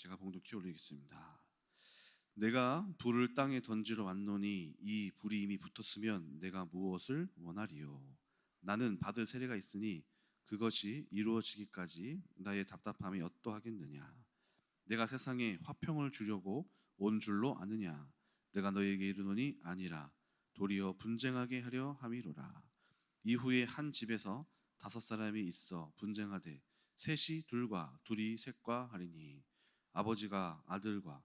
제가 봉독해 올리겠습니다. 내가 불을 땅에 던지러 왔노니 이 불이 이미 붙었으면 내가 무엇을 원하리요? 나는 받을 세례가 있으니 그것이 이루어지기까지 나의 답답함이 어떠하겠느냐? 내가 세상에 화평을 주려고 온 줄로 아느냐? 내가 너에게 이르노니 아니라 도리어 분쟁하게 하려 함이로라. 이후에 한 집에서 5사람이 있어 분쟁하되 셋이 둘과 둘이 셋과 하리니 아버지가 아들과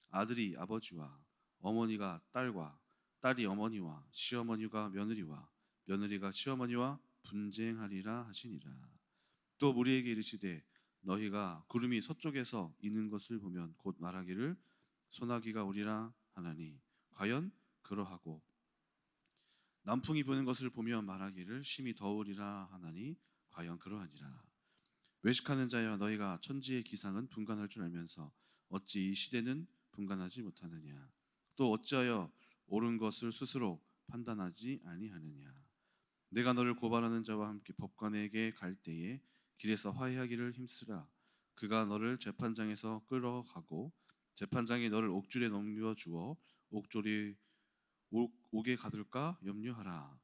아들이 아버지와 어머니가 딸과 딸이 어머니와 시어머니가 며느리와 며느리가 시어머니와 분쟁하리라 하시니라. 또 무리에게 이르시되 너희가 구름이 서쪽에서 이는 것을 보면 곧 말하기를 소나기가 오리라 하나니 과연 그러하고 남풍이 부는 것을 보며 말하기를 심히 더우리라 하나니 과연 그러하니라. 외식하는 자여 너희가 천지의 기상은 분간할 줄 알면서 어찌 이 시대는 분간하지 못하느냐? 또 어찌하여 옳은 것을 스스로 판단하지 아니하느냐? 내가 너를 고발하는 자와 함께 법관에게 갈 때에 길에서 화해하기를 힘쓰라. 그가 너를 재판장에서 끌어가고 재판장이 너를 옥줄에 넘겨주어 옥졸이 옥에 가둘까 염려하라.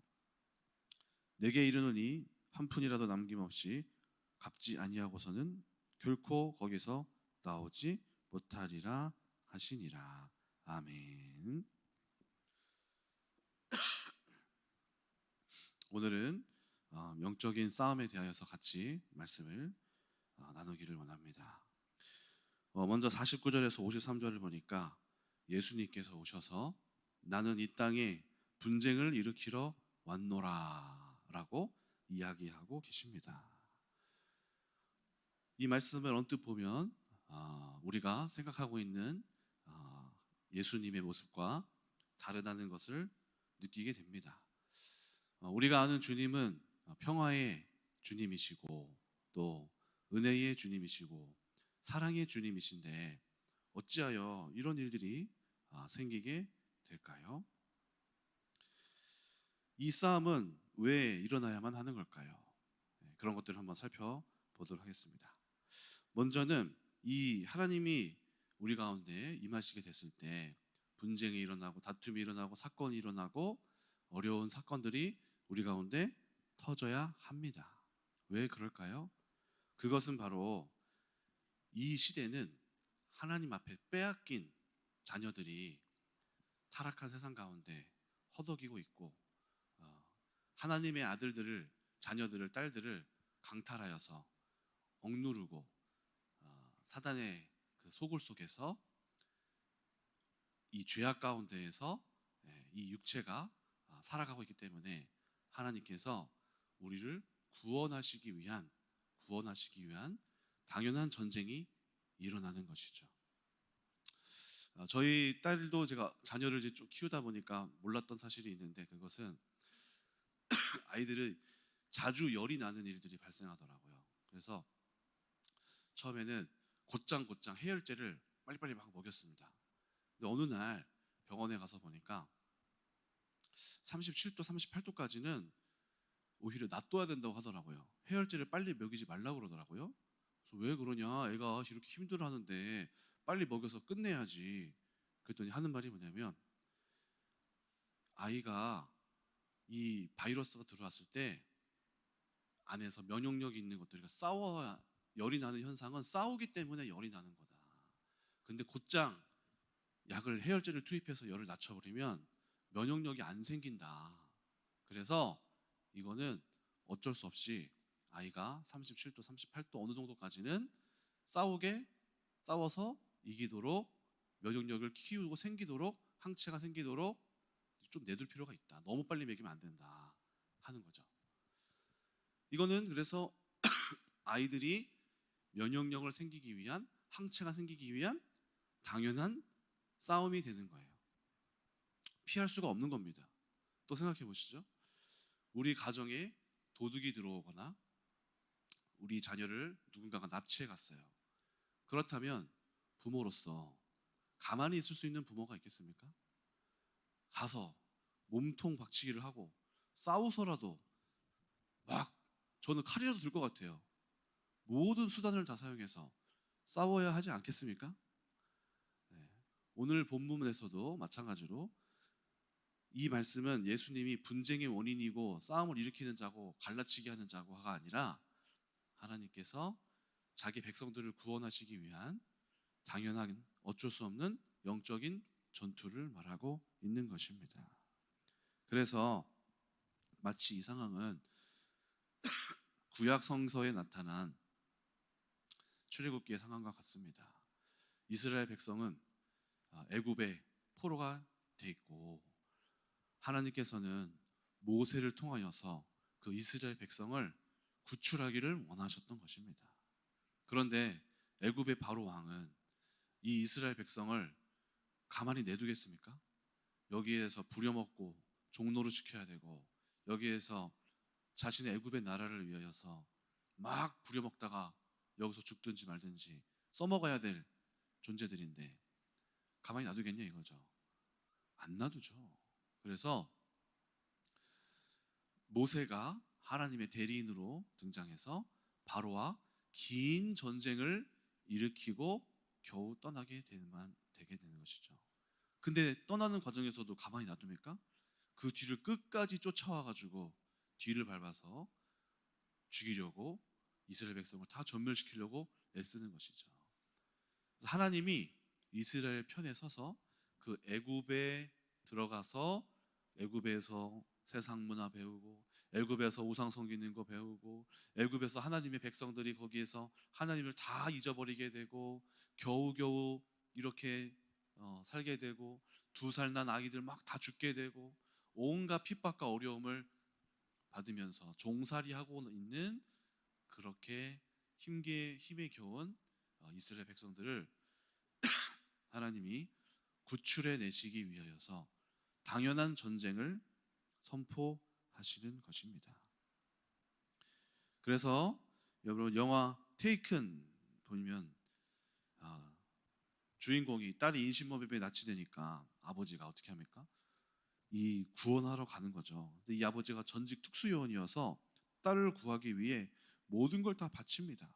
내게 이르노니 한 푼이라도 남김없이 갚지 아니하고서는 결코 거기서 나오지 못하리라 하시니라. 아멘. 오늘은 영적인 싸움에 대하여서 같이 말씀을 나누기를 원합니다. 먼저 49절에서 53절을 보니까 예수님께서 오셔서 나는 이 땅에 분쟁을 일으키러 왔노라 라고 이야기하고 계십니다. 이 말씀을 언뜻 보면 우리가 생각하고 있는 예수님의 모습과 다르다는 것을 느끼게 됩니다. 우리가 아는 주님은 평화의 주님이시고 또 은혜의 주님이시고 사랑의 주님이신데 어찌하여 이런 일들이 생기게 될까요? 이 싸움은 왜 일어나야만 하는 걸까요? 그런 것들을 한번 살펴보도록 하겠습니다. 먼저는 이 하나님이 우리 가운데 임하시게 됐을 때 분쟁이 일어나고 다툼이 일어나고 사건이 일어나고 어려운 사건들이 우리 가운데 터져야 합니다. 왜 그럴까요? 그것은 바로 이 시대는 하나님 앞에 빼앗긴 자녀들이 타락한 세상 가운데 허덕이고 있고 하나님의 아들들을 자녀들을 딸들을 강탈하여서 억누르고 사단의 그 소굴 속에서 이 죄악 가운데에서 이 육체가 살아가고 있기 때문에 하나님께서 우리를 구원하시기 위한 당연한 전쟁이 일어나는 것이죠. 저희 딸도 제가 자녀를 이제 좀 키우다 보니까 몰랐던 사실이 있는데 그것은 아이들이 자주 열이 나는 일들이 발생하더라고요. 그래서 처음에는 곧장 해열제를 빨리빨리 막 먹였습니다. 근데 어느 날 병원에 가서 보니까 37도, 38도까지는 오히려 놔둬야 된다고 하더라고요. 해열제를 빨리 먹이지 말라고 그러더라고요. 그래서 왜 그러냐? 애가 이렇게 힘들어하는데 빨리 먹여서 끝내야지. 그랬더니 하는 말이 뭐냐면 아이가 이 바이러스가 들어왔을 때 안에서 면역력이 있는 것들과 싸워야 열이 나는 현상은 싸우기 때문에 열이 나는 거다. 근데 곧장 약을 해열제를 투입해서 열을 낮춰버리면 면역력이 안 생긴다. 그래서 이거는 어쩔 수 없이 아이가 37도, 38도 어느 정도까지는 싸워서 이기도록 면역력을 키우고 생기도록 항체가 생기도록 좀 내둘 필요가 있다. 너무 빨리 먹이면 안 된다 하는 거죠. 이거는 그래서 아이들이 면역력을 생기기 위한 항체가 생기기 위한 당연한 싸움이 되는 거예요. 피할 수가 없는 겁니다. 또 생각해 보시죠. 우리 가정에 도둑이 들어오거나 우리 자녀를 누군가가 납치해 갔어요. 그렇다면 부모로서 가만히 있을 수 있는 부모가 있겠습니까? 가서 몸통 박치기를 하고 싸우서라도 막 저는 칼이라도 들 것 같아요. 모든 수단을 다 사용해서 싸워야 하지 않겠습니까? 네. 오늘 본문에서도 마찬가지로 이 말씀은 예수님이 분쟁의 원인이고 싸움을 일으키는 자고 갈라치게 하는 자고가 아니라 하나님께서 자기 백성들을 구원하시기 위한 당연한 어쩔 수 없는 영적인 전투를 말하고 있는 것입니다. 그래서 마치 이 상황은 구약 성서에 나타난 출애굽기의 상황과 같습니다. 이스라엘 백성은 애굽의 포로가 돼 있고 하나님께서는 모세를 통하여서 그 이스라엘 백성을 구출하기를 원하셨던 것입니다. 그런데 애굽의 바로 왕은 이 이스라엘 백성을 가만히 내두겠습니까? 여기에서 부려먹고 종노릇 시켜야 되고 여기에서 자신의 애굽의 나라를 위하여서 막 부려먹다가 여기서 죽든지 말든지 써먹어야 될 존재들인데 가만히 놔두겠냐 이거죠. 안 놔두죠. 그래서 모세가 하나님의 대리인으로 등장해서 바로와 긴 전쟁을 일으키고 겨우 떠나게 되게 되는 것이죠. 근데 떠나는 과정에서도 가만히 놔둡니까? 그 뒤를 끝까지 쫓아와가지고 뒤를 밟아서 죽이려고 이스라엘 백성을 다 전멸시키려고 애쓰는 것이죠. 그래서 하나님이 이스라엘 편에 서서 그 애굽에 들어가서 애굽에서 세상 문화 배우고 애굽에서 우상 섬기는 거 배우고 애굽에서 하나님의 백성들이 거기에서 하나님을 다 잊어버리게 되고 겨우겨우 이렇게 살게 되고 2살 난 아이들 막 다 죽게 되고 온갖 핍박과 어려움을 받으면서 종살이하고 있는 그렇게 힘에 겨운 이스라엘 백성들을 하나님이 구출해 내시기 위하여서 당연한 전쟁을 선포하시는 것입니다. 그래서 여러분 영화 테이큰 보면 주인공이 딸이 인신모범에 납치되니까 아버지가 어떻게 합니까? 이 구원하러 가는 거죠. 근데 이 아버지가 전직 특수요원이어서 딸을 구하기 위해 모든 걸 다 바칩니다.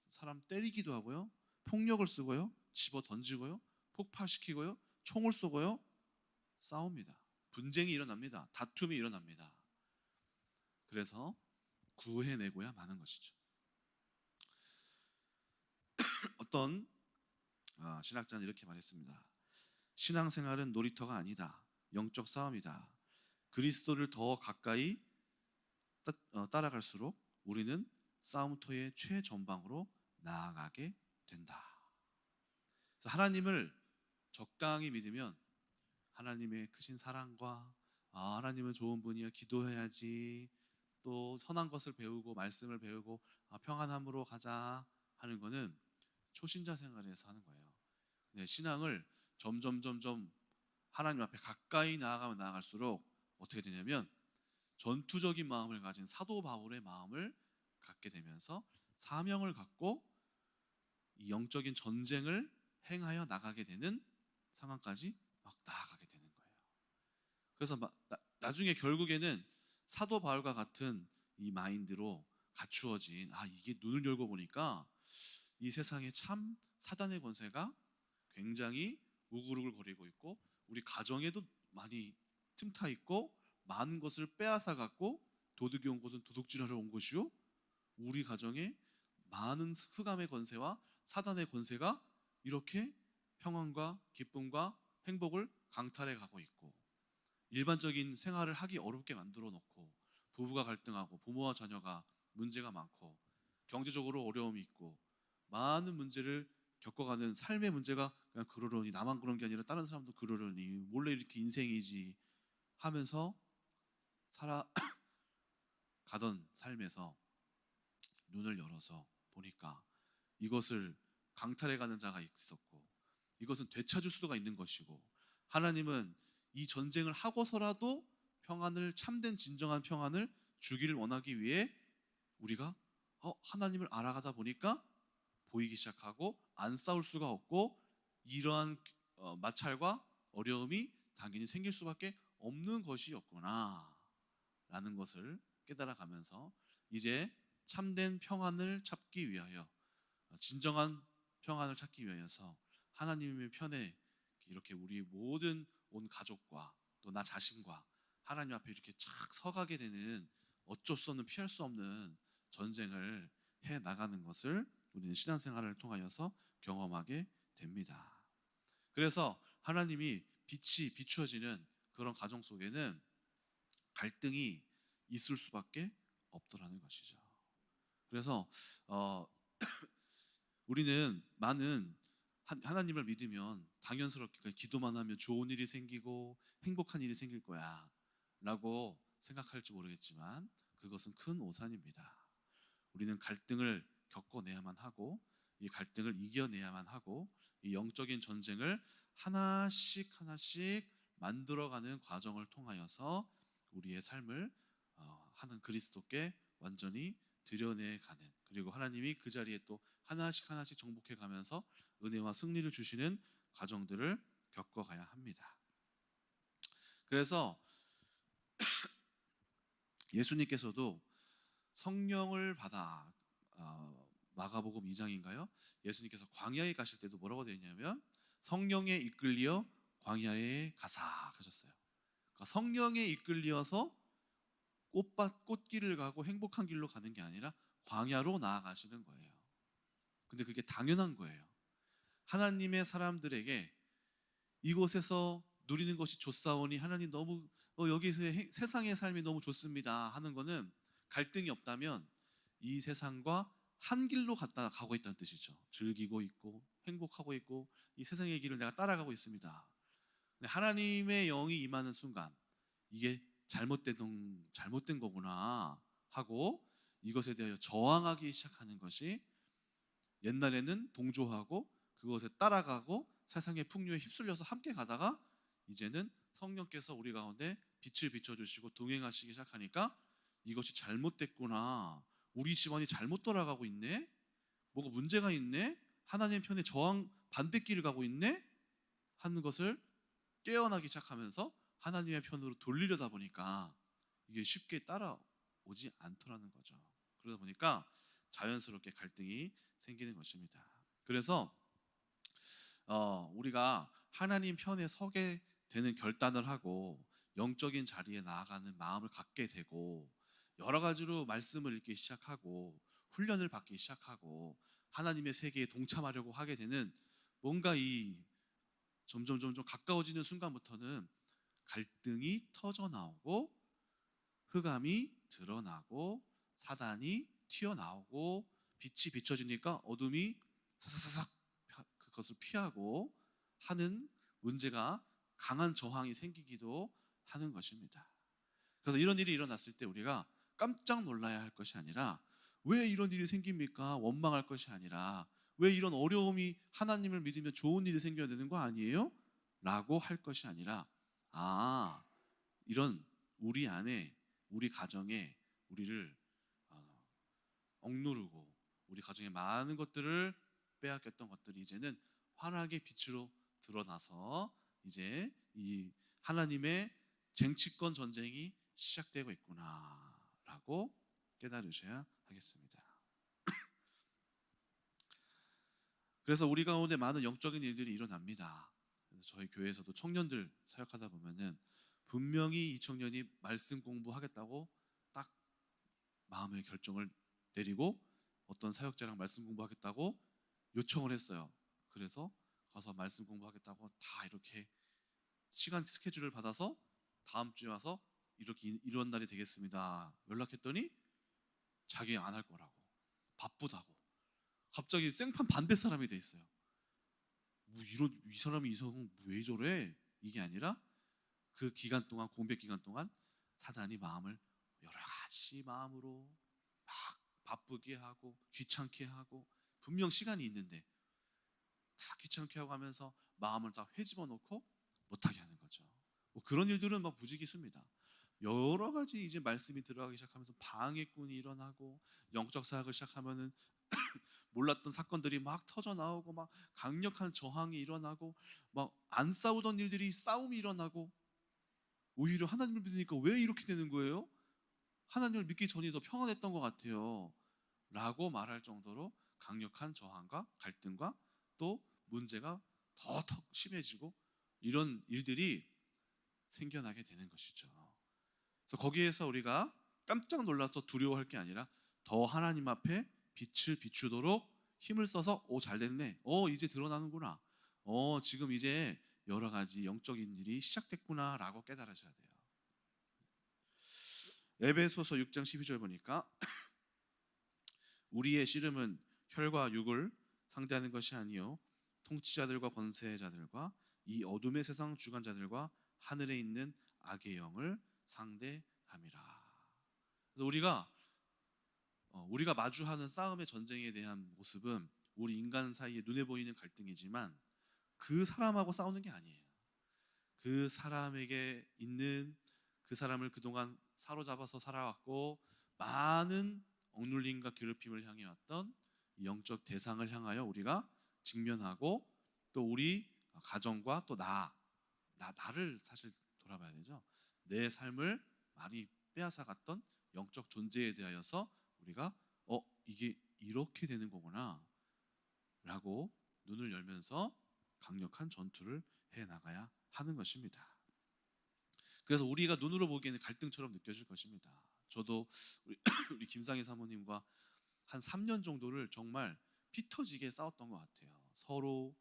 사람 때리기도 하고요, 폭력을 쓰고요, 집어 던지고요, 폭파시키고요, 총을 쏘고요, 싸웁니다. 분쟁이 일어납니다. 다툼이 일어납니다. 그래서 구해내고야 마는 것이죠. 어떤 신학자는 이렇게 말했습니다. 신앙생활은 놀이터가 아니다. 영적 싸움이다. 그리스도를 더 가까이 따라갈수록 우리는 싸움터의 최전방으로 나아가게 된다. 그래서 하나님을 적당히 믿으면 하나님의 크신 사랑과 하나님은 좋은 분이야 기도해야지 또 선한 것을 배우고 말씀을 배우고 평안함으로 가자 하는 거는 초신자 생활에서 하는 거예요. 네, 신앙을 점점 하나님 앞에 가까이 나아가면 나아갈수록 어떻게 되냐면 전투적인 마음을 가진 사도 바울의 마음을 갖게 되면서 사명을 갖고 이 영적인 전쟁을 행하여 나가게 되는 상황까지 막 나아가게 되는 거예요. 그래서 나중에 결국에는 사도 바울과 같은 이 마인드로 갖추어진 이게 눈을 열고 보니까 이 세상에 참 사단의 권세가 굉장히 우글우글거리고 있고 우리 가정에도 많이 틈타 있고 많은 것을 빼앗아 갖고 도둑이 온 것은 도둑질하러 온 것이요 우리 가정에 많은 흑암의 권세와 사단의 권세가 이렇게 평안과 기쁨과 행복을 강탈해 가고 있고 일반적인 생활을 하기 어렵게 만들어 놓고 부부가 갈등하고 부모와 자녀가 문제가 많고 경제적으로 어려움이 있고 많은 문제를 겪어가는 삶의 문제가 그냥 그러려니 나만 그런 게 아니라 다른 사람도 그러려니 몰래 이렇게 인생이지 하면서 살아가던 삶에서 눈을 열어서 보니까 이것을 강탈해가는 자가 있었고 이것은 되찾을 수가 있는 것이고 하나님은 이 전쟁을 하고서라도 평안을 참된 진정한 평안을 주기를 원하기 위해 우리가 하나님을 알아가다 보니까 보이기 시작하고 안 싸울 수가 없고 이러한 마찰과 어려움이 당연히 생길 수밖에 없는 것이었구나 라는 것을 깨달아가면서 이제 참된 평안을 찾기 위하여 진정한 평안을 찾기 위해서 하나님의 편에 이렇게 우리 모든 온 가족과 또 나 자신과 하나님 앞에 이렇게 착 서가게 되는 어쩔 수 없는 피할 수 없는 전쟁을 해 나가는 것을 우리는 신앙생활을 통하여서 경험하게 됩니다. 그래서 하나님이 빛이 비추어지는 그런 가정 속에는 갈등이 있을 수밖에 없더라는 것이죠. 그래서 어, 우리는 많은 하나님을 믿으면 당연스럽게 기도만 하면 좋은 일이 생기고 행복한 일이 생길 거야 라고 생각할지 모르겠지만 그것은 큰 오산입니다. 우리는 갈등을 겪어내야만 하고 이 갈등을 이겨내야만 하고 이 영적인 전쟁을 하나씩 하나씩 만들어가는 과정을 통하여서 우리의 삶을 하는 그리스도께 완전히 드러내가는, 그리고 하나님이 그 자리에 또 하나씩 하나씩 정복해 가면서 은혜와 승리를 주시는 과정들을 겪어가야 합니다. 그래서 예수님께서도 성령을 받아 마가복음 2장인가요? 예수님께서 광야에 가실 때도 뭐라고 되어 있냐면 성령에 이끌려 광야에 가사 하셨어요. 그러니까 성령에 이끌려서 꽃길을 가고 행복한 길로 가는 게 아니라 광야로 나아가시는 거예요. 근데 그게 당연한 거예요. 하나님의 사람들에게 이곳에서 누리는 것이 좋사오니 하나님 너무 여기서의 세상의 삶이 너무 좋습니다 하는 거는 갈등이 없다면 이 세상과 한 길로 가고 있다는 뜻이죠. 즐기고 있고 행복하고 있고 이 세상의 길을 내가 따라가고 있습니다. 하나님의 영이 임하는 순간 이게 잘못된 거구나 하고 이것에 대하여 저항하기 시작하는 것이, 옛날에는 동조하고 그것에 따라가고 세상의 풍요에 휩쓸려서 함께 가다가 이제는 성령께서 우리 가운데 빛을 비춰주시고 동행하시기 시작하니까 이것이 잘못됐구나, 우리 집안이 잘못 돌아가고 있네, 뭐가 문제가 있네, 하나님 편에 저항 반대길을 가고 있네 하는 것을 깨어나기 시작하면서 하나님의 편으로 돌리려다 보니까 이게 쉽게 따라오지 않더라는 거죠. 그러다 보니까 자연스럽게 갈등이 생기는 것입니다. 그래서 우리가 하나님 편에 서게 되는 결단을 하고 영적인 자리에 나아가는 마음을 갖게 되고 여러 가지로 말씀을 읽기 시작하고 훈련을 받기 시작하고 하나님의 세계에 동참하려고 하게 되는, 뭔가 이 점점 가까워지는 순간부터는 갈등이 터져 나오고 흑암이 드러나고 사단이 튀어나오고 빛이 비춰지니까 어둠이 사사사삭 그것을 피하고 하는 문제가, 강한 저항이 생기기도 하는 것입니다. 그래서 이런 일이 일어났을 때 우리가 깜짝 놀라야 할 것이 아니라, 왜 이런 일이 생깁니까? 원망할 것이 아니라, 왜 이런 어려움이 하나님을 믿으면 좋은 일이 생겨야 되는 거 아니에요? 라고 할 것이 아니라, 이런 우리 안에, 우리 가정에 우리를 억누르고 우리 가정에 많은 것들을 빼앗겼던 것들이 이제는 환하게 빛으로 드러나서 이제 이 하나님의 쟁취권 전쟁이 시작되고 있구나라고 깨달으셔야 하겠습니다. 그래서 우리 가운데 많은 영적인 일들이 일어납니다. 그래서 저희 교회에서도 청년들 사역하다 보면은 분명히 이 청년이 말씀 공부하겠다고 딱 마음의 결정을 내리고 어떤 사역자랑 말씀 공부하겠다고 요청을 했어요. 그래서 가서 말씀 공부하겠다고 다 이렇게 시간 스케줄을 받아서 다음 주에 와서 이렇게 이런 날이 되겠습니다 연락했더니 자기 안 할 거라고, 바쁘다고, 갑자기 생판 반대 사람이 돼 있어요. 뭐 이 사람이 이성 왜 저래? 이게 아니라 그 기간 동안, 공백 기간 동안 사단이 마음을 여러 가지 마음으로 막 바쁘게 하고 귀찮게 하고, 분명 시간이 있는데 다 귀찮게 하고 하면서 마음을 다 회집어 놓고 못하게 하는 거죠. 뭐 그런 일들은 막 무지기수입니다. 여러 가지 이제 말씀이 들어가기 시작하면서 방해꾼이 일어나고 영적 사역을 시작하면은 몰랐던 사건들이 막 터져 나오고 막 강력한 저항이 일어나고 막 안 싸우던 일들이 싸움이 일어나고, 오히려 하나님을 믿으니까 왜 이렇게 되는 거예요? 하나님을 믿기 전이 더 평안했던 것 같아요 라고 말할 정도로 강력한 저항과 갈등과 또 문제가 더 심해지고 이런 일들이 생겨나게 되는 것이죠. 그래서 거기에서 우리가 깜짝 놀라서 두려워할 게 아니라 더 하나님 앞에 빛을 비추도록 힘을 써서 잘 됐네. 이제 드러나는구나. 지금 이제 여러 가지 영적인 일이 시작됐구나라고 깨달으셔야 돼요. 에베소서 6장 12절 보니까 우리의 씨름은 혈과 육을 상대하는 것이 아니요 통치자들과 권세자들과 이 어둠의 세상 주관자들과 하늘에 있는 악의 영을 상대함이라. 그래서 우리가 마주하는 싸움의 전쟁에 대한 모습은 우리 인간 사이에 눈에 보이는 갈등이지만 그 사람하고 싸우는 게 아니에요. 그 사람에게 있는 그 사람을 그동안 사로잡아서 살아왔고 많은 억눌림과 괴롭힘을 향해 왔던 영적 대상을 향하여 우리가 직면하고 또 우리 가정과 또 나를 사실 돌아봐야 되죠. 내 삶을 많이 빼앗아갔던 영적 존재에 대하여서 우리가 이게 이렇게 되는 거구나 라고 눈을 열면서 강력한 전투를 해나가야 하는 것입니다. 그래서 우리가 눈으로 보기에는 갈등처럼 느껴질 것입니다. 저도 우리 김상희 사모님과 한 3년 정도를 정말 피 터지게 싸웠던 것 같아요. 서로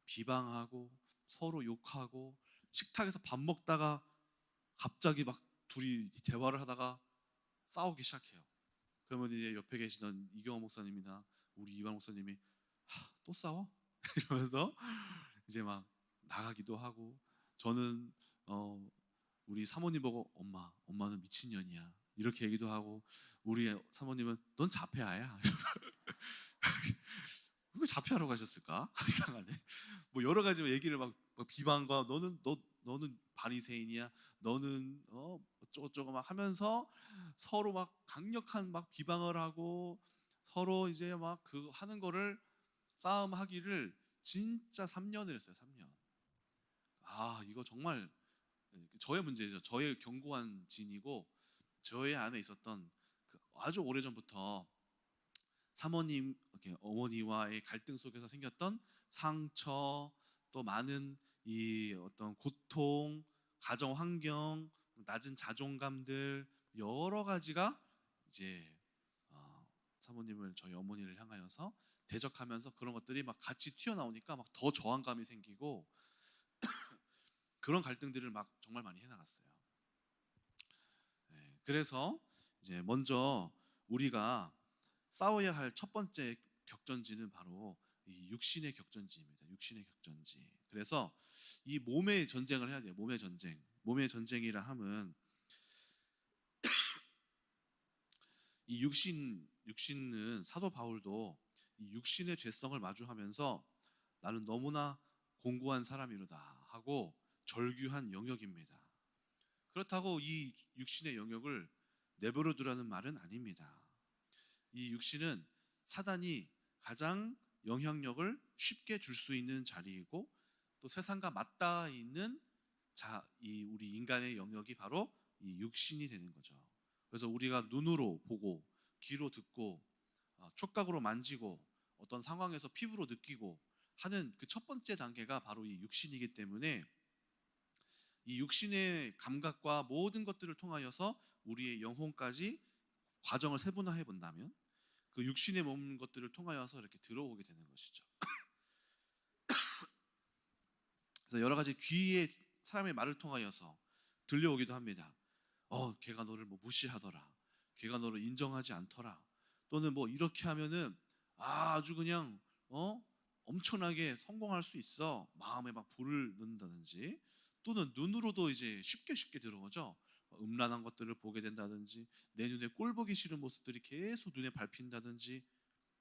비방하고 서로 욕하고 식탁에서 밥 먹다가 갑자기 막 둘이 대화를 하다가 싸우기 시작해요. 그러면 이제 옆에 계시던 이경호 목사님이나 우리 이완 목사님이 또 싸워? 이러면서 이제 막 나가기도 하고 저는 우리 사모님 보고 엄마는 미친년이야 이렇게 얘기도 하고 우리 사모님은 넌 자폐아야. 왜 자폐하러 가셨을까? 이상하네. 뭐 여러 가지 얘기를 막 비방과 너는 바리새인이야. 너는 어쩌고저쩌고 막 하면서 서로 막 강력한 막 비방을 하고 서로 이제 막 그 하는 거를 싸움하기를 진짜 3년을 했어요. 3년. 이거 정말 저의 문제죠. 저의 견고한 진이고 저의 안에 있었던 그 아주 오래전부터 사모님, 어머니와의 갈등 속에서 생겼던 상처, 또 많은 이 어떤 고통, 가정 환경, 낮은 자존감들 여러 가지가 이제 사모님을 저희 어머니를 향하여서 대적하면서 그런 것들이 막 같이 튀어나오니까 막 더 저항감이 생기고 그런 갈등들을 막 정말 많이 해나갔어요. 네, 그래서 이제 먼저 우리가 싸워야 할 첫 번째 격전지는 바로 이 육신의 격전지입니다. 육신의 격전지. 그래서 이 몸의 전쟁을 해야 돼요. 몸의 전쟁. 몸의 전쟁이라 함은 이 육신은 사도 바울도 이 육신의 죄성을 마주하면서 나는 너무나 공고한 사람이로다 하고 절규한 영역입니다. 그렇다고 이 육신의 영역을 내버려 두라는 말은 아닙니다. 이 육신은 사단이 가장 영향력을 쉽게 줄 수 있는 자리이고 또 세상과 맞닿아 있는 이 우리 인간의 영역이 바로 이 육신이 되는 거죠. 그래서 우리가 눈으로 보고 귀로 듣고 촉각으로 만지고 어떤 상황에서 피부로 느끼고 하는 그 첫 번째 단계가 바로 이 육신이기 때문에 이 육신의 감각과 모든 것들을 통하여서 우리의 영혼까지 과정을 세분화해 본다면 그 육신의 몸 것들을 통하여서 이렇게 들어오게 되는 것이죠. 그래서 여러 가지 귀의 사람의 말을 통하여서 들려오기도 합니다. 걔가 너를 뭐 무시하더라. 걔가 너를 인정하지 않더라. 또는 뭐 이렇게 하면은 아주 그냥 엄청나게 성공할 수 있어. 마음에 막 불을 넣는다든지 또는 눈으로도 이제 쉽게 들어오죠. 음란한 것들을 보게 된다든지 내 눈에 꼴 보기 싫은 모습들이 계속 눈에 밟힌다든지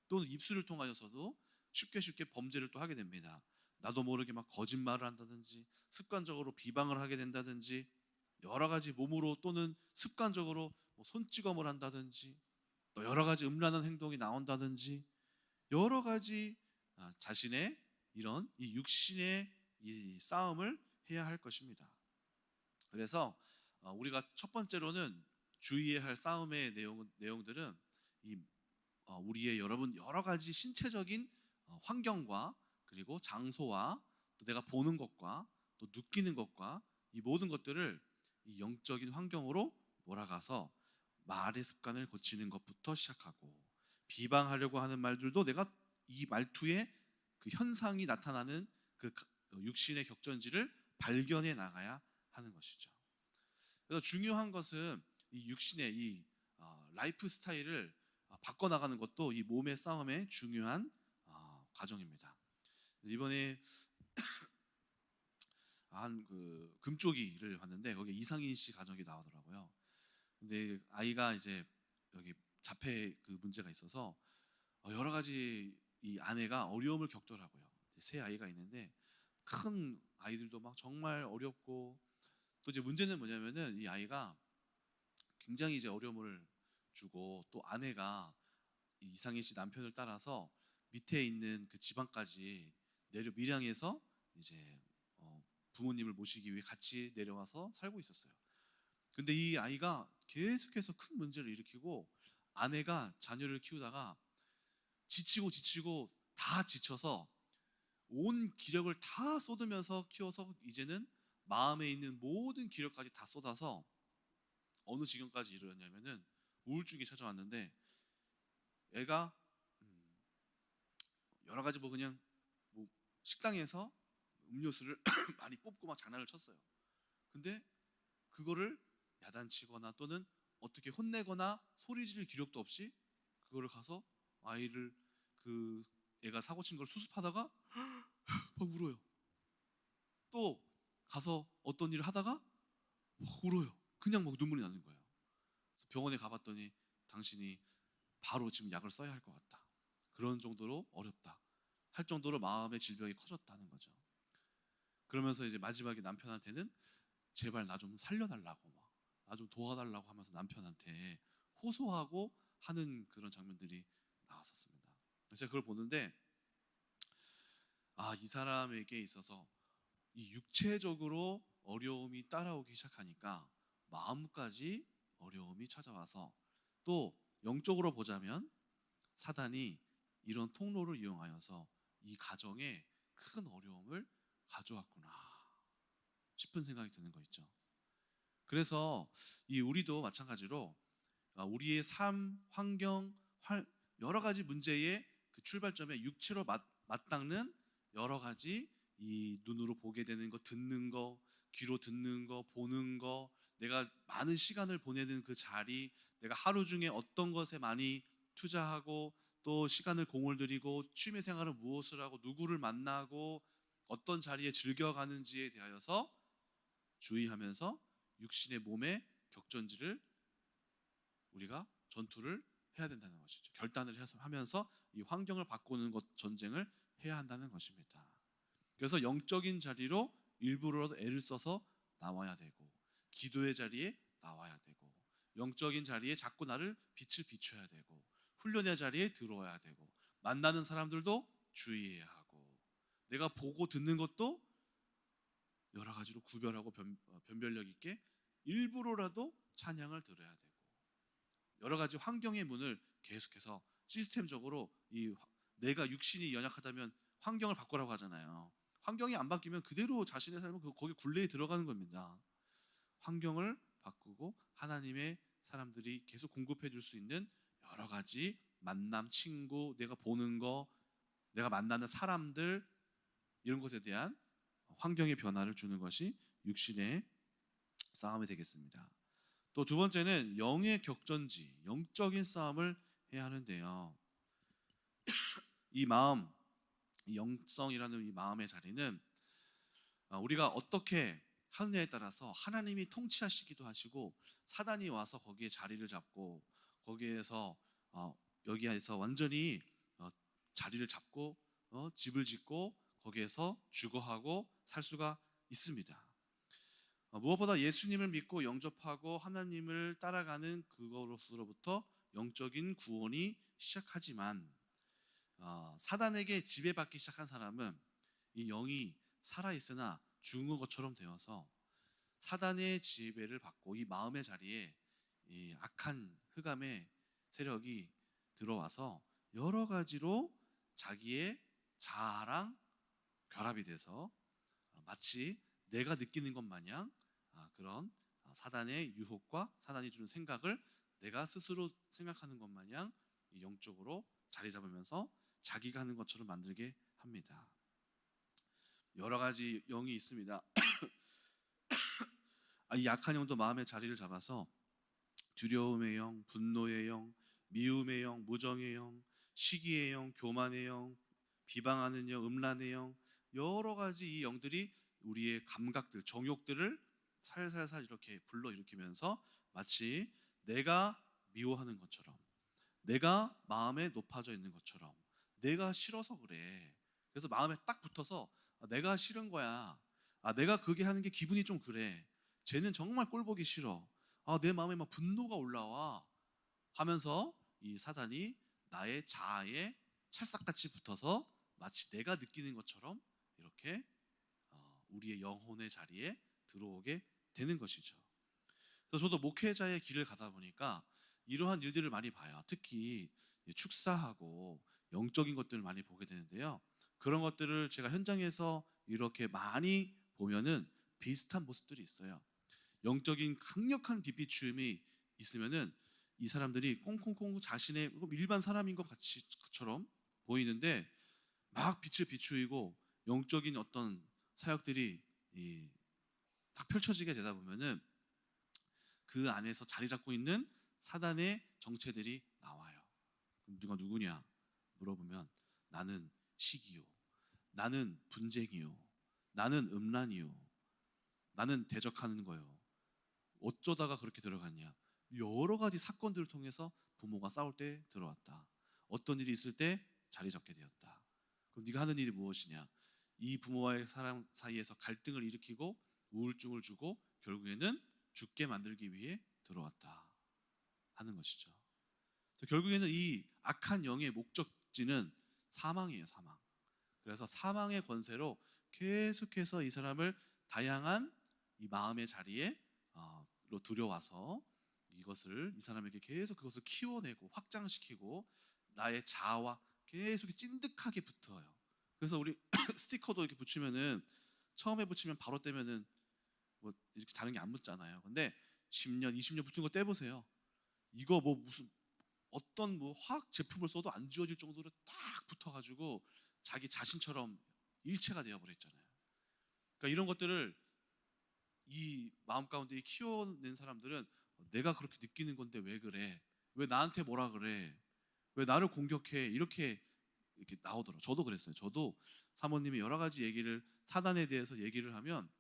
또는 입술을 통하여서도 쉽게 범죄를 또 하게 됩니다. 나도 모르게 막 거짓말을 한다든지 습관적으로 비방을 하게 된다든지 여러 가지 몸으로 또는 습관적으로 뭐 손찌검을 한다든지 또 여러 가지 음란한 행동이 나온다든지 여러 가지 자신의 이런 이 육신의 이 싸움을 해야 할 것입니다. 그래서 우리가 첫 번째로는 주의해야 할 싸움의 내용들은 우리의 여러 가지 신체적인 환경과 그리고 장소와 또 내가 보는 것과 또 느끼는 것과 이 모든 것들을 이 영적인 환경으로 몰아가서 말의 습관을 고치는 것부터 시작하고, 비방하려고 하는 말들도 내가 이 말투에 그 현상이 나타나는 그 육신의 격전지를 발견해 나가야 하는 것이죠. 그래서 중요한 것은 이 육신의 이 라이프 스타일을 바꿔 나가는 것도 이 몸의 싸움의 중요한 과정입니다. 이번에 한 그 금쪽이를 봤는데 거기에 이상인 씨 가정이 나오더라고요. 근데 아이가 이제 여기 자폐 그 문제가 있어서 여러 가지 이 아내가 어려움을 겪더라고요. 세 아이가 있는데 큰 아이들도 막 정말 어렵고, 또 이제 문제는 뭐냐면은 이 아이가 굉장히 이제 어려움을 주고, 또 아내가 이 이상희 씨 남편을 따라서 밑에 있는 그 지방까지 내려 밀양에서 이제 부모님을 모시기 위해 같이 내려와서 살고 있었어요. 근데 이 아이가 계속해서 큰 문제를 일으키고, 아내가 자녀를 키우다가 지치고 다 지쳐서 온 기력을 다 쏟으면서 키워서 이제는 마음에 있는 모든 기력까지 다 쏟아서 어느 지경까지 이르렀냐면은 우울증이 찾아왔는데, 애가 여러 가지 뭐 그냥 뭐 식당에서 음료수를 많이 뽑고 막 장난을 쳤어요. 근데 그거를 야단치거나 또는 어떻게 혼내거나 소리 지를 기력도 없이 그거를 가서 아이를, 그 애가 사고 친 걸 수습하다가 막 울어요. 또 가서 어떤 일을 하다가 막 울어요. 그냥 막 눈물이 나는 거예요. 그래서 병원에 가봤더니 당신이 바로 지금 약을 써야 할 것 같다, 그런 정도로 어렵다 할 정도로 마음의 질병이 커졌다는 거죠. 그러면서 이제 마지막에 남편한테는 제발 나 좀 살려달라고, 막 나 좀 도와달라고 하면서 남편한테 호소하고 하는 그런 장면들이 나왔었습니다. 제가 그걸 보는데 이 사람에게 있어서 이 육체적으로 어려움이 따라오기 시작하니까 마음까지 어려움이 찾아와서, 또 영적으로 보자면 사단이 이런 통로를 이용하여서 이 가정에 큰 어려움을 가져왔구나 싶은 생각이 드는 거 있죠. 그래서 이 우리도 마찬가지로 우리의 삶, 환경, 여러 가지 문제의 그 출발점에 육체로 맞닿는 여러 가지 이 눈으로 보게 되는 거, 듣는 거, 귀로 듣는 거, 보는 거, 내가 많은 시간을 보내는 그 자리, 내가 하루 중에 어떤 것에 많이 투자하고 또 시간을 공을 들이고 취미 생활은 무엇을 하고 누구를 만나고 어떤 자리에 즐겨가는지에 대하여서 주의하면서 육신의 몸의 격전지를 우리가 전투를 해야 된다는 것이죠. 결단을 하면서 이 환경을 바꾸는 것, 전쟁을 해야 한다는 것입니다. 그래서 영적인 자리로 일부러라도 애를 써서 나와야 되고, 기도의 자리에 나와야 되고, 영적인 자리에 자꾸 나를 빛을 비춰야 되고, 훈련의 자리에 들어와야 되고, 만나는 사람들도 주의해야 하고, 내가 보고 듣는 것도 여러 가지로 구별하고 변별력 있게 일부러라도 찬양을 들어야 되고, 여러 가지 환경의 문을 계속해서 시스템적으로 내가 육신이 연약하다면 환경을 바꾸라고 하잖아요. 환경이 안 바뀌면 그대로 자신의 삶은 거기 굴레에 들어가는 겁니다. 환경을 바꾸고 하나님의 사람들이 계속 공급해 줄 수 있는 여러 가지 만남, 친구, 내가 보는 거, 내가 만나는 사람들, 이런 것에 대한 환경의 변화를 주는 것이 육신의 싸움이 되겠습니다. 또 두 번째는 영의 격전지, 영적인 싸움을 해야 하는데요. 이 마음, 이 영성이라는 이 마음의 자리는 우리가 어떻게 하느냐에 따라서 하나님이 통치하시기도 하시고, 사단이 와서 거기에 자리를 잡고 거기에서 여기에서 완전히 자리를 잡고 집을 짓고 거기에서 주거하고 살 수가 있습니다. 무엇보다 예수님을 믿고 영접하고 하나님을 따라가는 그것으로부터 영적인 구원이 시작하지만, 사단에게 지배받기 시작한 사람은 이 영이 살아있으나 죽은 것처럼 되어서 사단의 지배를 받고 이 마음의 자리에 이 악한 흑암의 세력이 들어와서 여러 가지로 자기의 자아랑 결합이 돼서 마치 내가 느끼는 것 마냥 그런 사단의 유혹과 사단이 주는 생각을 내가 스스로 생각하는 것 마냥 영적으로 자리 잡으면서 자기가 하는 것처럼 만들게 합니다. 여러 가지 영이 있습니다. 이 약한 영도 마음의 자리를 잡아서 두려움의 영, 분노의 영, 미움의 영, 무정의 영, 시기의 영, 교만의 영, 비방하는 영, 음란의 영, 여러 가지 이 영들이 우리의 감각들, 정욕들을 살살살 이렇게 불러일으키면서 마치 내가 미워하는 것처럼, 내가 마음에 높아져 있는 것처럼, 내가 싫어서 그래. 그래서 마음에 딱 붙어서 내가 싫은 거야. 내가 그게 하는 게 기분이 좀 그래. 쟤는 정말 꼴 보기 싫어. 내 마음에 막 분노가 올라와 하면서 이 사단이 나의 자아에 찰싹같이 붙어서 마치 내가 느끼는 것처럼 이렇게 우리의 영혼의 자리에 들어오게 되는 것이죠. 그래서 저도 목회자의 길을 가다 보니까 이러한 일들을 많이 봐요. 특히 축사하고 영적인 것들을 많이 보게 되는데요. 그런 것들을 제가 현장에서 이렇게 많이 보면은 비슷한 모습들이 있어요. 영적인 강력한 빛비춤이 있으면은 이 사람들이 꽁꽁꽁 자신의 일반 사람인 것 같이처럼 보이는데 막 빛을 비추이고 영적인 어떤 사역들이 딱 펼쳐지게 되다 보면은 그 안에서 자리 잡고 있는 사단의 정체들이 나와요. 그럼 누가 누구냐 물어보면 나는 시기요, 나는 분쟁이요, 나는 음란이요, 나는 대적하는 거요. 어쩌다가 그렇게 들어갔냐? 여러 가지 사건들을 통해서 부모가 싸울 때 들어왔다. 어떤 일이 있을 때 자리 잡게 되었다. 그럼 네가 하는 일이 무엇이냐? 이 부모와의 사람 사이에서 갈등을 일으키고 우울증을 주고 결국에는 죽게 만들기 위해 들어왔다 하는 것이죠. 결국에는 이 악한 영의 목적지는 사망이에요, 사망. 그래서 사망의 권세로 계속해서 이 사람을 다양한 이 마음의 자리에 들여와서 이것을 이 사람에게 계속 그것을 키워내고 확장시키고 나의 자아와 계속 찐득하게 붙어요. 그래서 우리 스티커도 이렇게 붙이면은 처음에 붙이면 바로 떼면은 뭐 이렇게 다른 게 안 붙잖아요. 근데 10년, 20년 붙은 거 떼보세요. 이거 뭐 무슨 어떤 뭐 화학 제품을 써도 안 지워질 정도로 딱 붙어가지고 자기 자신처럼 일체가 되어버렸잖아요. 그러니까 이런 것들을 이 마음 가운데 키워낸 사람들은 내가 그렇게 느끼는 건데 왜 그래? 왜 나한테 뭐라 그래? 왜 나를 공격해? 이렇게 나오더라고요. 저도 그랬어요. 저도 사모님이 여러 가지 얘기를 사단에 대해서 얘기를 하면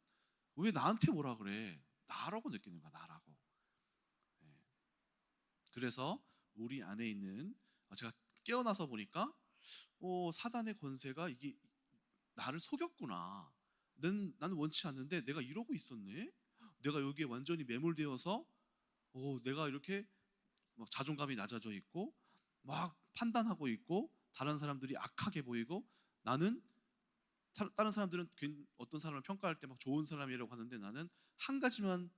왜 나한테 뭐라 그래? 나라고 느끼는 거야, 나라고. 네. 그래서 우리 안에 있는 제가 깨어나서 보니까 사단의 권세가 이게 나를 속였구나. 나는 원치 않는데 내가 이러고 있었네. 내가 여기에 완전히 매몰되어서 내가 이렇게 막 자존감이 낮아져 있고 막 판단하고 있고 다른 사람들이 악하게 보이고 나는 다른 사람들은 어떤 사람을 평가할 때 막 좋은 사람이라고 하는데 나는 한 가지만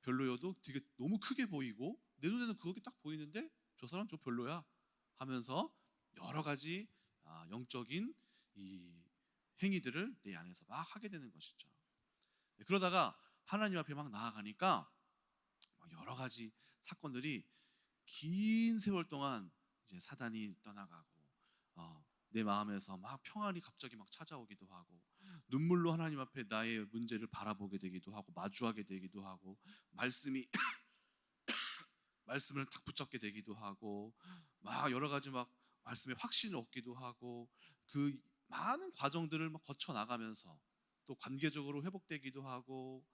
별로여도 되게 너무 크게 보이고 내 눈에는 그렇게 딱 보이는데 저 사람 좀 별로야 하면서 여러 가지 영적인 이 행위들을 내 안에서 막 하게 되는 것이죠. 그러다가 하나님 앞에 막 나아가니까 여러 가지 사건들이 긴 세월 동안 이제 사단이 떠나가고 내 마음에서 막 평안이 갑자기 막 찾아오기도 하고 눈물로 하나님 앞에 나의 문제를 바라보게 되기도 하고 마주하게 되기도 하고 말씀을 딱 붙잡게 되기도 하고 막 여러 가지 막 말씀에 확신을 얻기도 하고 그 많은 과정들을 막 거쳐 나가면서 또 관계적으로 회복되기도 하고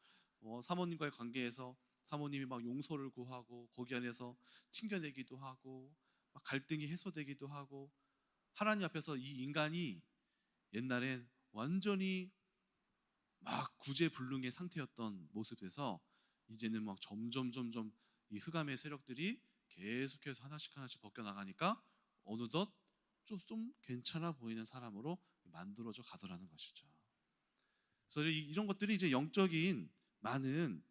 사모님과의 관계에서 사모님이 막 용서를 구하고 거기 안에서 튕겨내기도 하고 막 갈등이 해소되기도 하고 하나님 앞에서 이 인간이 옛날엔 완전히 막 구제불능의 상태였던 모습에서 이제는 막 점점 이 흑암의 세력들이 계속해서 하나씩 벗겨 나가니까 어느덧 좀 괜찮아 보이는 사람으로 만들어져 가더라는 것이죠. 그래서 이런 것들이 이제 영적인 많은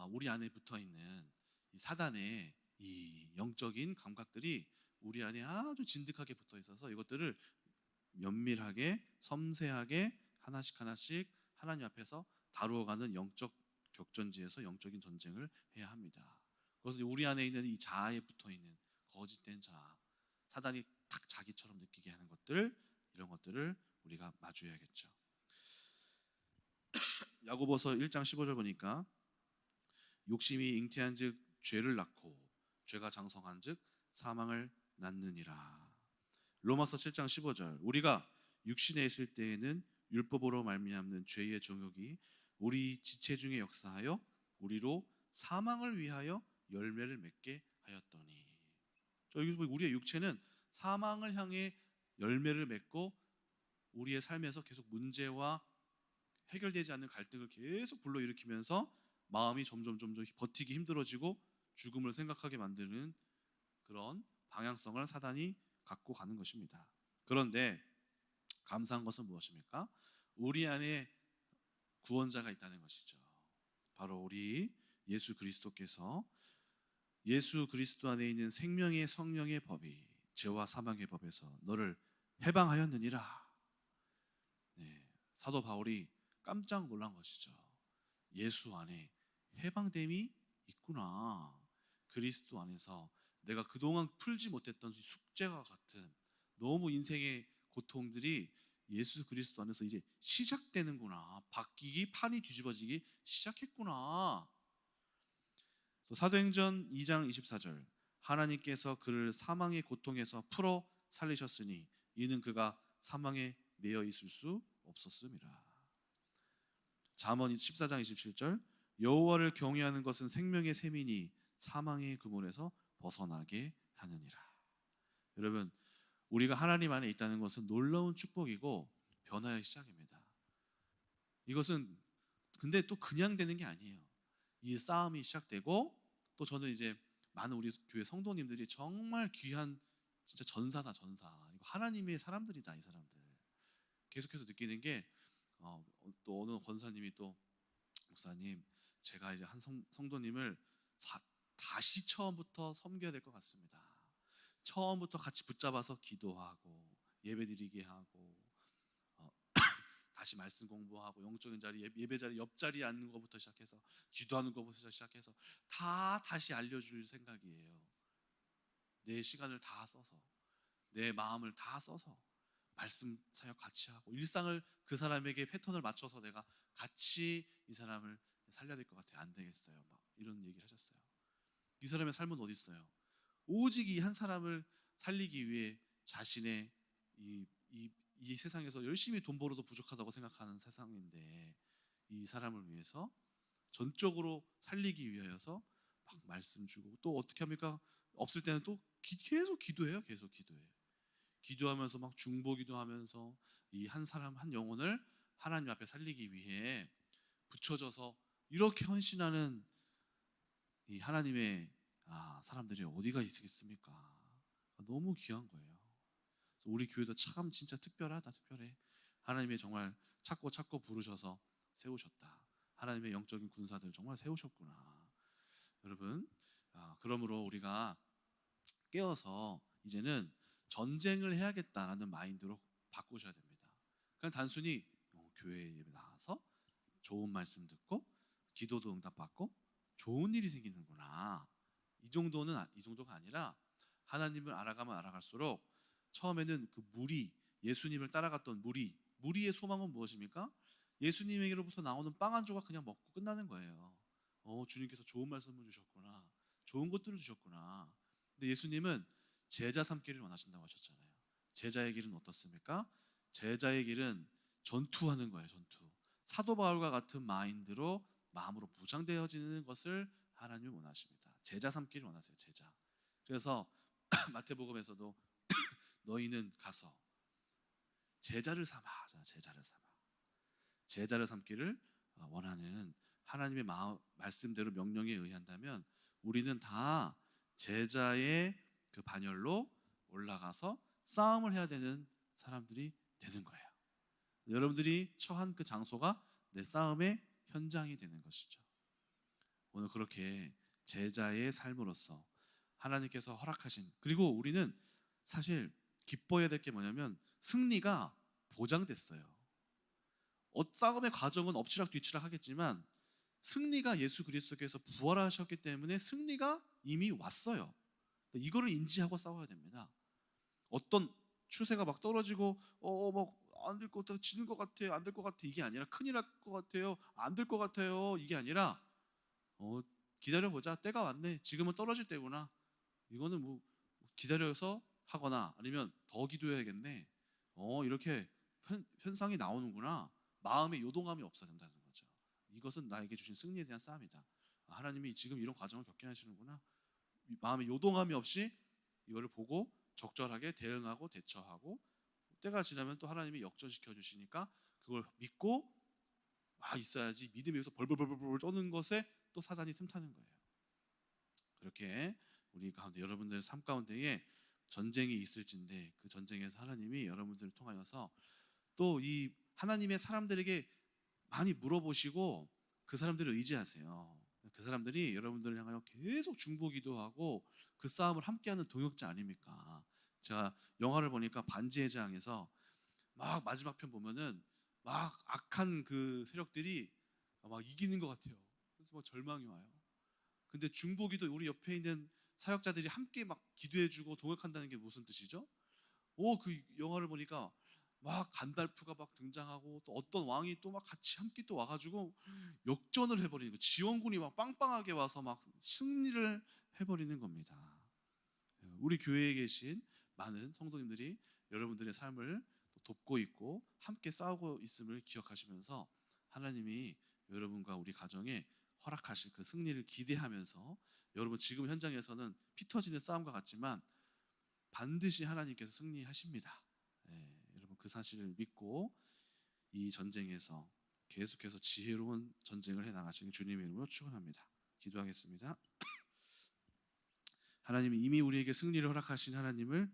우리 안에 붙어 있는 이 사단의 이 영적인 감각들이 우리 안에 아주 진득하게 붙어 있어서 이것들을 면밀하게 섬세하게 하나씩 하나씩 하나님 앞에서 다루어가는 영적 격전지에서 영적인 전쟁을 해야 합니다. 그래서 우리 안에 있는 이 자아에 붙어있는 거짓된 자아, 사단이 딱 자기처럼 느끼게 하는 것들, 이런 것들을 우리가 마주해야겠죠. 야고보서 1장 15절 보니까 욕심이 잉태한즉 죄를 낳고 죄가 장성한즉 사망을 낳느니라. 로마서 7장 15절 우리가 육신에 있을 때에는 율법으로 말미암는 죄의 정욕이 우리 지체 중에 역사하여 우리로 사망을 위하여 열매를 맺게 하였더니. 여기 우리의 육체는 사망을 향해 열매를 맺고 우리의 삶에서 계속 문제와 해결되지 않는 갈등을 계속 불러일으키면서 마음이 점점 버티기 힘들어지고 죽음을 생각하게 만드는 그런 방향성을 사단이 갖고 가는 것입니다. 그런데 감사한 것은 무엇입니까? 우리 안에 구원자가 있다는 것이죠. 바로 우리 예수 그리스도께서 예수 그리스도 안에 있는 생명의 성령의 법이 죄와 사망의 법에서 너를 해방하였느니라. 네, 사도 바울이 깜짝 놀란 것이죠. 예수 안에 해방됨이 있구나. 그리스도 안에서 내가 그동안 풀지 못했던 숙제와 같은 너무 인생의 고통들이 예수 그리스도 안에서 이제 시작되는구나. 바뀌기, 판이 뒤집어지기 시작했구나. 사도행전 2장 24절 하나님께서 그를 사망의 고통에서 풀어 살리셨으니 이는 그가 사망에 매여 있을 수 없었음이라. 잠언 14장 27절 여호와를 경외하는 것은 생명의 셈이니 사망의 그물에서 벗어나게 하느니라. 여러분, 우리가 하나님 안에 있다는 것은 놀라운 축복이고 변화의 시작입니다. 이것은 근데 또 그냥 되는 게 아니에요. 이 싸움이 시작되고 또 저는 이제 많은 우리 교회 성도님들이 정말 귀한 진짜 전사다 전사. 이거 하나님의 사람들이다 이 사람들. 계속해서 느끼는 게 또 어느 권사님이 또 목사님 제가 이제 한 성도님을 다시 처음부터 섬겨야 될 것 같습니다. 처음부터 같이 붙잡아서 기도하고 예배드리게 하고 다시 말씀 공부하고 영적인 자리 예배 자리 옆자리에 앉는 것부터 시작해서 기도하는 것부터 시작해서 다 다시 알려줄 생각이에요. 내 시간을 다 써서 내 마음을 다 써서 말씀 사역 같이 하고 일상을 그 사람에게 패턴을 맞춰서 내가 같이 이 사람을 살려야 될 것 같아요. 안 되겠어요. 막 이런 얘기를 하셨어요. 이 사람의 삶은 어디 있어요? 오직 이 한 사람을 살리기 위해 자신의 이 세상에서 열심히 돈 벌어도 부족하다고 생각하는 세상인데 이 사람을 위해서 전적으로 살리기 위하여서 막 말씀 주고 또 어떻게 합니까? 없을 때는 또 계속 기도해요. 계속 기도해요. 기도하면서 막 중보기도 하면서 이 한 사람 한 영혼을 하나님 앞에 살리기 위해 붙여져서 이렇게 헌신하는 이 하나님의 사람들이 어디가 있겠습니까? 너무 귀한 거예요. 그래서 우리 교회도 참 진짜 특별하다 특별해. 하나님의 정말 찾고 부르셔서 세우셨다. 하나님의 영적인 군사들 정말 세우셨구나. 여러분 그러므로 우리가 깨어서 이제는 전쟁을 해야겠다라는 마인드로 바꾸셔야 됩니다. 그냥 단순히 교회에 나와서 좋은 말씀 듣고 기도도 응답받고 좋은 일이 생기는구나. 이 정도가 아니라 하나님을 알아가면 알아갈수록 처음에는 그 예수님을 따라갔던 무리의 소망은 무엇입니까? 예수님에게로부터 나오는 빵 한 조각 그냥 먹고 끝나는 거예요. 주님께서 좋은 말씀을 주셨구나. 좋은 것들을 주셨구나. 근데 예수님은 제자 삼기를 원하신다고 하셨잖아요. 제자의 길은 어떻습니까? 제자의 길은 전투하는 거예요. 전투. 사도 바울과 같은 마인드로 마음으로 무장되어지는 것을 하나님은 원하십니다. 제자 삼기를 원하세요. 제자. 그래서 마태복음에서도 너희는 가서 제자를 삼아. 제자를 삼기를 원하는 하나님의 말씀대로 명령에 의한다면 우리는 다 제자의 그 반열로 올라가서 싸움을 해야 되는 사람들이 되는 거예요. 여러분들이 처한 그 장소가 내 싸움의 현장이 되는 것이죠. 오늘 그렇게 제자의 삶으로서 하나님께서 허락하신 그리고 우리는 사실 기뻐해야 될 게 뭐냐면 승리가 보장됐어요. 싸움의 과정은 엎치락뒤치락 하겠지만 승리가 예수 그리스도께서 부활하셨기 때문에 승리가 이미 왔어요. 이거를 인지하고 싸워야 됩니다. 어떤 추세가 막 떨어지고 안 될 것 같아, 지는 것 같아요, 안 될 것 같아, 이게 아니라 큰일 날 것 같아요, 안 될 것 같아요, 이게 아니라 기다려보자, 때가 왔네, 지금은 떨어질 때구나, 이거는 뭐 기다려서 하거나 아니면 더 기도해야겠네, 이렇게 현상이 나오는구나, 마음의 요동함이 없어야 된다는 거죠. 이것은 나에게 주신 승리에 대한 싸움이다. 하나님이 지금 이런 과정을 겪게 하시는구나. 마음의 요동함이 없이 이거를 보고 적절하게 대응하고 대처하고, 때가 지나면 또 하나님이 역전시켜 주시니까 그걸 믿고 있어야지, 믿음이 여기서 벌벌벌벌 떠는 것에 또 사단이 틈타는 거예요. 그렇게 우리 가운데, 여러분들의 삶 가운데에 전쟁이 있을진데 그 전쟁에서 하나님이 여러분들을 통하여서 또 이 하나님의 사람들에게 많이 물어보시고 그 사람들을 의지하세요. 그 사람들이 여러분들을 향하여 계속 중보기도하고 그 싸움을 함께하는 동역자 아닙니까? 제가 영화를 보니까 반지의 제왕에서 막 마지막 편 보면은 막 악한 그 세력들이 막 이기는 것 같아요. 그래서 막 절망이 와요. 근데 중보기도, 우리 옆에 있는 사역자들이 함께 막 기도해주고 동역한다는 게 무슨 뜻이죠? 그 영화를 보니까 막 간달프가 막 등장하고 또 어떤 왕이 또 막 같이 함께 또 와가지고 역전을 해버리는 거, 지원군이 막 빵빵하게 와서 막 승리를 해버리는 겁니다. 우리 교회에 계신 많은 성도님들이 여러분들의 삶을 돕고 있고 함께 싸우고 있음을 기억하시면서 하나님이 여러분과 우리 가정에 허락하실 그 승리를 기대하면서, 여러분 지금 현장에서는 피 터지는 싸움과 같지만 반드시 하나님께서 승리하십니다. 여러분 그 사실을 믿고 이 전쟁에서 계속해서 지혜로운 전쟁을 해나가시길 주님의 이름으로 축원합니다. 기도하겠습니다. 하나님이 이미 우리에게 승리를 허락하신 하나님을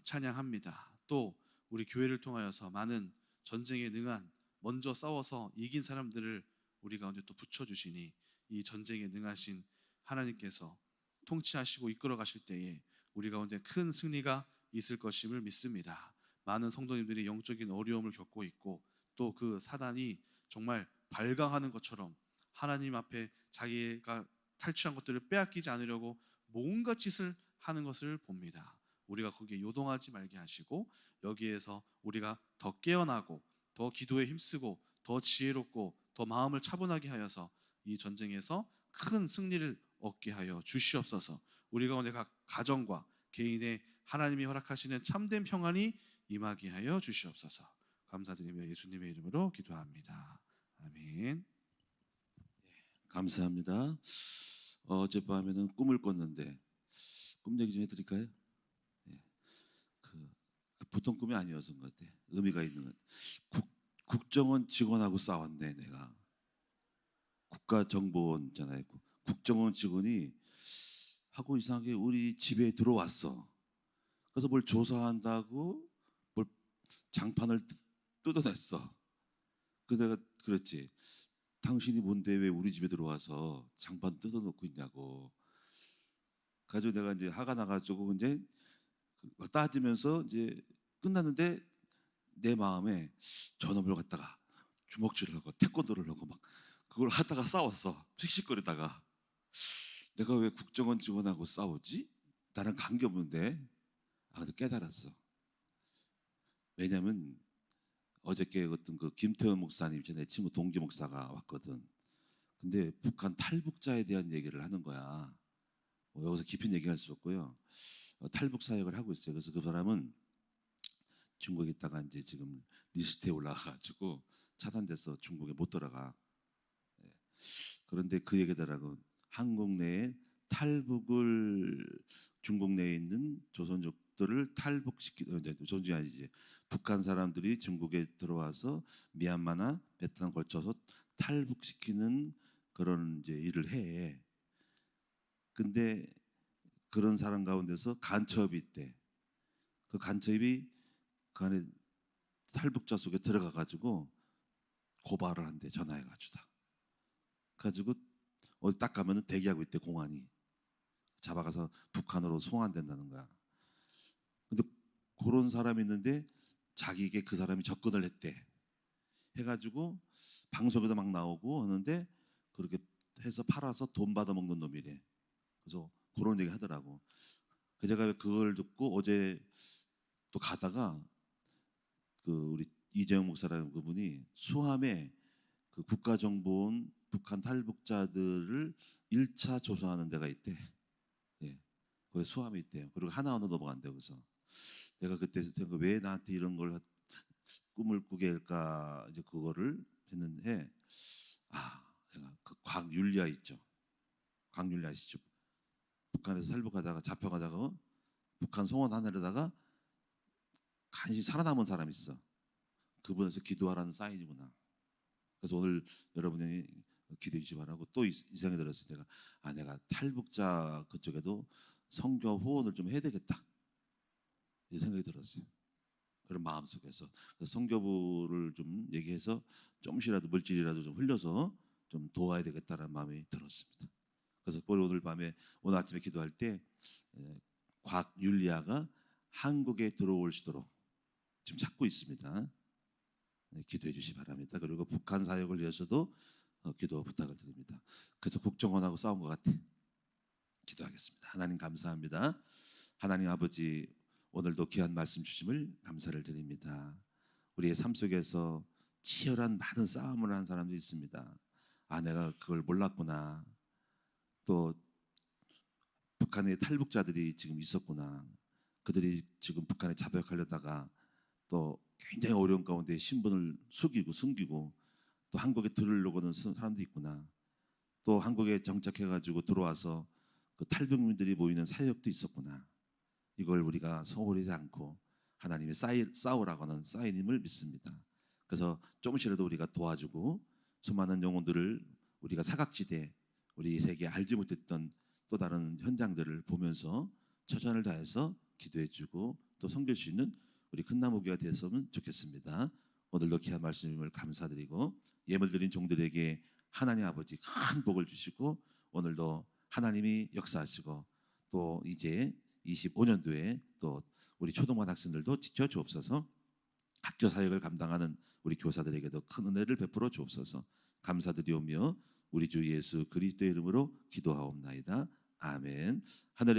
찬양합니다. 또 우리 교회를 통하여서 많은 전쟁에 능한, 먼저 싸워서 이긴 사람들을 우리 가운데 또 붙여주시니 이 전쟁에 능하신 하나님께서 통치하시고 이끌어 가실 때에 우리 가운데 큰 승리가 있을 것임을 믿습니다. 많은 성도님들이 영적인 어려움을 겪고 있고 또 그 사단이 정말 발광하는 것처럼 하나님 앞에 자기가 탈취한 것들을 빼앗기지 않으려고 뭔가 짓을 하는 것을 봅니다. 우리가 거기에 요동하지 말게 하시고 여기에서 우리가 더 깨어나고 더 기도에 힘쓰고 더 지혜롭고 더 마음을 차분하게 하여서 이 전쟁에서 큰 승리를 얻게 하여 주시옵소서. 우리 가운데 각 가정과 개인의 하나님이 허락하시는 참된 평안이 임하게 하여 주시옵소서. 감사드리며 예수님의 이름으로 기도합니다. 아멘. 감사합니다. 어젯밤에는 꿈을 꿨는데 꿈 얘기 좀 해드릴까요? 예, 보통 꿈이 아니어서인 것 같아. 의미가 있는 것 같아. 국정원 직원하고 싸웠네. 내가 국가정보원잖아요. 국정원 직원이 하고 이상하게 우리 집에 들어왔어. 그래서 뭘 조사한다고 뭘 장판을 뜯어냈어. 그래서 내가 그랬지. 당신이 뭔데 왜 우리 집에 들어와서 장판 뜯어놓고 있냐고. 가지고 내가 이제 화가 나가지고 이제 따지면서 이제 끝났는데 내 마음에 저놈을 갖다가 주먹질을 하고 태권도를 하고 막 그걸 하다가 싸웠어. 씩씩거리다가 내가 왜 국정원 직원하고 싸우지? 나랑 관계없는데. 근데 깨달았어. 왜냐면 어저께 어떤 그 김태원 목사님, 내 친구 동기 목사가 왔거든. 근데 북한 탈북자에 대한 얘기를 하는 거야. 여기서 깊은 얘기할 수 없고요. 탈북 사역을 하고 있어요. 그래서 그 사람은 중국에 있다가 이제 지금 리스트에 올라가가지고 차단돼서 중국에 못 들어가. 그런데 그 얘기더라고. 한국 내에 탈북을, 중국 내에 있는 조선족들을 조선족이 아니지, 북한 사람들이 중국에 들어와서 미얀마나 베트남 걸쳐서 탈북시키는 그런 이제 일을 해. 근데 그런 사람 가운데서 간첩이 있대. 그 간첩이 그 안에 탈북자 속에 들어가 가지고 고발을 한대. 전화해가지고 가지고 어디 딱 가면은 대기하고 있대. 공안이 잡아가서 북한으로 송환된다는 거야. 근데 그런 사람이 있는데 자기에게 그 사람이 접근을 했대. 해가지고 방송에도 막 나오고 하는데 그렇게 해서 팔아서 돈 받아 먹는 놈이래. 그래서 그런 얘기 하더라고. 그 제가 그걸 듣고 어제 또 가다가 그 우리 이재용 목사라는 그분이 수함에 그 국가정보원 북한 탈북자들을 1차 조사하는 데가 있대. 예, 거기 수함이 있대요. 그리고 하나하나 넘어간대요. 그래서 내가 그때 생각 왜 나한테 이런 걸 꿈을 꾸게 할까 이제 그거를 했는데 내가 그 곽윤리아 있죠. 곽윤리아 아시죠? 북한에서 탈북하다가 잡혀가다가 북한 송원 하늘에다가 간신히 살아남은 사람이 있어. 그분에서 기도하라는 사인이구나. 그래서 오늘 여러분이 기도해 주시 바라고 또 이 생각이 들었을 때가 내가 탈북자 그쪽에도 선교 후원을 좀 해야 되겠다 이 생각이 들었어요. 그런 마음속에서 선교부를 좀 얘기해서 좀씩이라도 물질이라도 좀 흘려서 좀 도와야 되겠다는 마음이 들었습니다. 그래서 오늘 아침에 기도할 때 곽윤리아가 한국에 들어올 수 있도록 지금 찾고 있습니다. 기도해 주시 바랍니다. 그리고 북한 사역을 위해서도 기도 부탁을 드립니다. 그래서 국정원하고 싸운 것 같아. 기도하겠습니다. 하나님 감사합니다. 하나님 아버지 오늘도 귀한 말씀 주심을 감사를 드립니다. 우리의 삶 속에서 치열한 많은 싸움을 한 사람도 있습니다. 내가 그걸 몰랐구나. 또 북한의 탈북자들이 지금 있었구나. 그들이 지금 북한에 자백하려다가 또 굉장히 어려운 가운데 신분을 숨기고 또 한국에 들으려고 하는 사람도 있구나. 또 한국에 정착해가지고 들어와서 그 탈북민들이 모이는 사역도 있었구나. 이걸 우리가 소홀하지 않고 하나님의 싸우라고 하는 사인임을 믿습니다. 그래서 조금씩이라도 우리가 도와주고 수많은 영혼들을 우리가 사각지대 우리 세계에 알지 못했던 또 다른 현장들을 보면서 최선을 다해서 기도해주고 또 섬길 수 있는 우리 큰나무교가 되었으면 좋겠습니다. 오늘도 귀한 말씀을 감사드리고 예물 드린 종들에게 하나님 아버지 큰 복을 주시고 오늘도 하나님이 역사하시고 또 이제 25년도에 또 우리 초등반 학생들도 지켜 주옵소서. 학교 사역을 감당하는 우리 교사들에게도 큰 은혜를 베풀어 주옵소서. 감사드리오며 우리 주 예수 그리스도의 이름으로 기도하옵나이다. 아멘. 하늘의